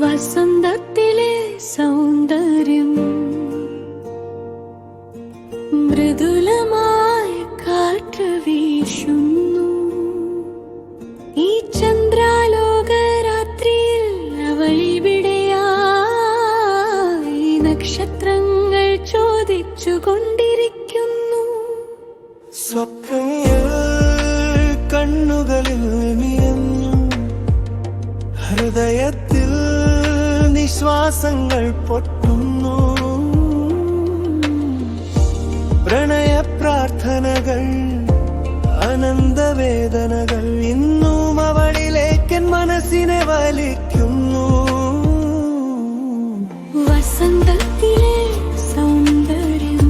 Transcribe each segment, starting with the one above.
വസന്തത്തിലെ സൗന്ദര്യം മൃദുലമായി കാറ്റ് വീശുന്നു. ഈ ചന്ദ്രാലോകരാത്രിയിൽ അവളിവിടെയായി നക്ഷത്രങ്ങൾ ചോദിച്ചുകൊണ്ടിരിക്കുന്നു. സ്വപ്നങ്ങൾ കണ്ണുകളിൽ മിയന്നു, ഹൃദയത്തിൽ നിശ്വാസങ്ങൾ പൊട്ടുന്നു. പ്രണയ പ്രാർത്ഥനകൾ, അനന്തവേദനകൾ ഇന്നും അവളിലേക്ക് മനസ്സിനെ വലിക്കുന്നു. വസന്തത്തിലെ സൗന്ദര്യം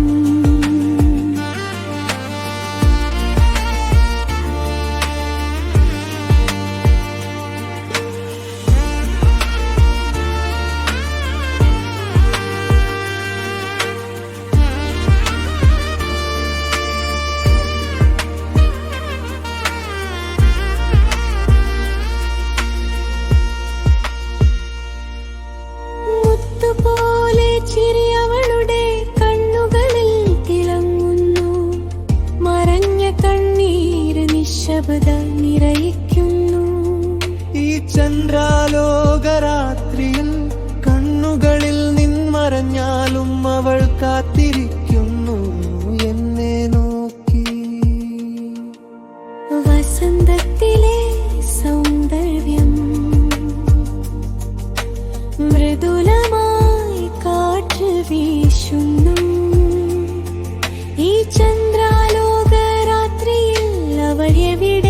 പോലെ ചിരി അവളുടെ കണ്ണുകളിൽ തിളങ്ങുന്നു. മറഞ്ഞ കണ്ണീര് നിശബ്ദം നിറയിക്കുന്നു. ഈ ചന്ദ്രാലോകരാത്രിയിൽ കണ്ണുകളിൽ നിന്മറഞ്ഞാലും അവൾ കാത്തിരിക്കുന്നു എന്നെ നോക്കി. വസന്തത്തിലെ സൗന്ദര്യം മൃദുലമായി കാറ്റ് വീശുന്നു. ഈ ചന്ദ്രാലോകരാത്രിയിൽ അവൾ എവിടെ